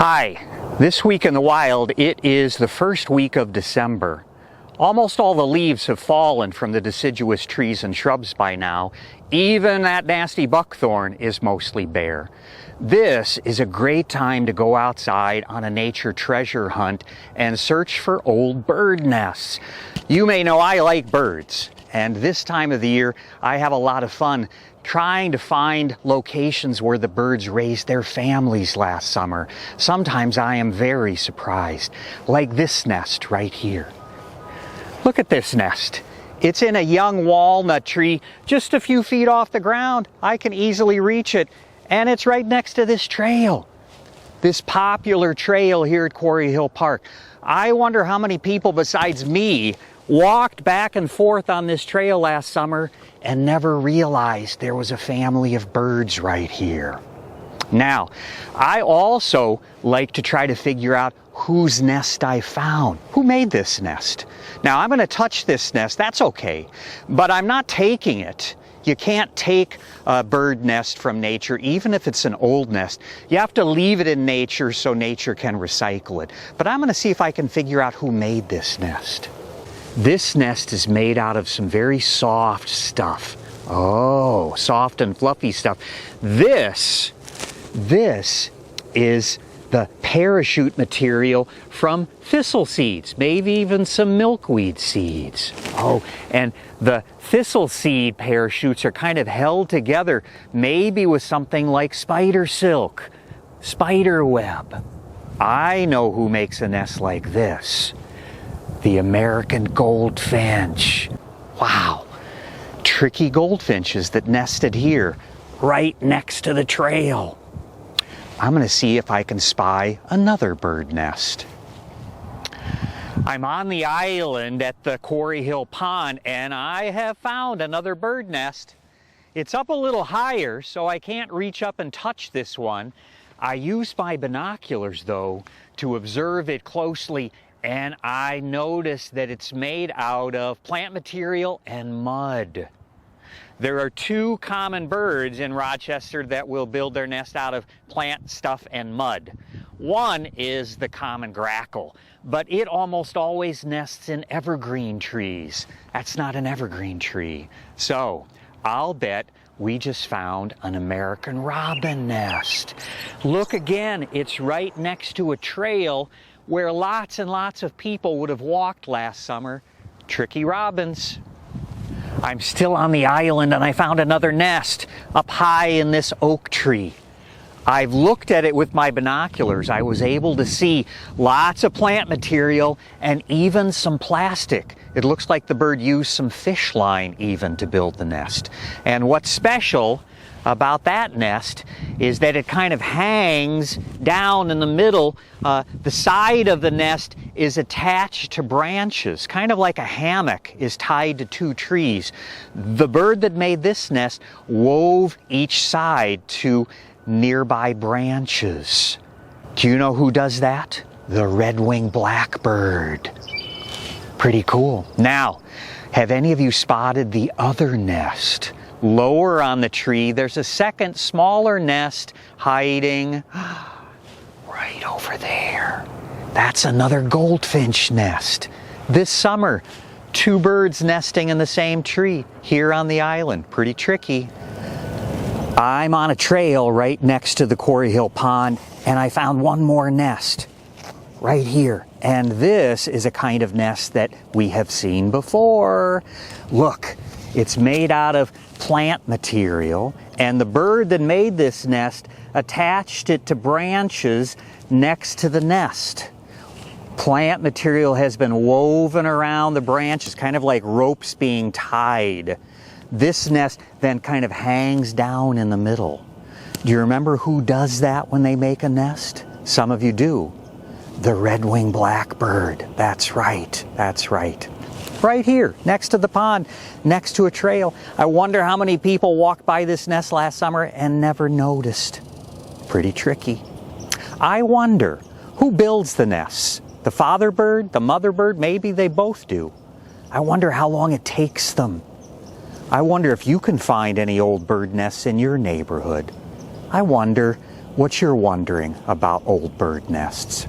Hi, this week in the wild, it is the first week of December. Almost all the leaves have fallen from the deciduous trees and shrubs by now. Even that nasty buckthorn is mostly bare. This is a great time to go outside on a nature treasure hunt and search for old bird nests. You may know I like birds, and this time of the year I have a lot of fun trying to find locations where the birds raised their families last summer. Sometimes I am very surprised, like this nest right here. Look at this nest. It's in a young walnut tree just a few feet off the ground. I can easily reach it, and it's right next to this trail. This popular trail here at Quarry Hill Park. I wonder how many people besides me walked back and forth on this trail last summer and never realized there was a family of birds right here. Now, I also like to try to figure out whose nest I found. Who made this nest? Now, I'm going to touch this nest. That's okay, but I'm not taking it. You can't take a bird nest from nature, even if it's an old nest. You have to leave it in nature so nature can recycle it. But I'm going to see if I can figure out who made this nest. This nest is made out of some very soft stuff. Oh, soft and fluffy stuff. This is the parachute material from thistle seeds, maybe even some milkweed seeds. Oh, and the thistle seed parachutes are kind of held together, maybe with something like spider silk, spider web. I know who makes a nest like this. The American goldfinch. Wow, tricky goldfinches that nested here, right next to the trail. I'm going to see if I can spy another bird nest. I'm on the island at the Quarry Hill Pond, and I have found another bird nest. It's up a little higher, so I can't reach up and touch this one. I use my binoculars, though, to observe it closely, and I noticed that it's made out of plant material and mud. There are two common birds in Rochester that will build their nest out of plant stuff and mud. One is the common grackle, but it almost always nests in evergreen trees. That's not an evergreen tree. So I'll bet we just found an American robin nest. Look again, it's right next to a trail where lots and lots of people would have walked last summer. Tricky robins. I'm still on the island, and I found another nest up high in this oak tree. I've looked at it with my binoculars. I was able to see lots of plant material and even some plastic. It looks like the bird used some fish line even to build the nest. And what's special about that nest is that it kind of hangs down in the middle. The side of the nest is attached to branches, kind of like a hammock is tied to two trees. The bird that made this nest wove each side to nearby branches. Do you know who does that? The RedWinged Blackbird. Pretty cool. Now, have any of you spotted the other nest? Lower on the tree, there's a second smaller nest hiding right over there. That's another goldfinch nest. This summer, two birds nesting in the same tree here on the island. Pretty tricky. I'm on a trail right next to the Quarry Hill Pond, and I found one more nest right here. And this is a kind of nest that we have seen before. Look, it's made out of plant material, and the bird that made this nest attached it to branches next to the nest. Plant material has been woven around the branches, kind of like ropes being tied. This nest then kind of hangs down in the middle. Do you remember who does that when they make a nest? Some of you do. The RedWinged Blackbird. That's right. That's right. Right here, next to the pond, next to a trail. I wonder how many people walked by this nest last summer and never noticed. Pretty tricky. I wonder, who builds the nests? The father bird, the mother bird? Maybe they both do. I wonder how long it takes them. I wonder if you can find any old bird nests in your neighborhood. I wonder what you're wondering about old bird nests.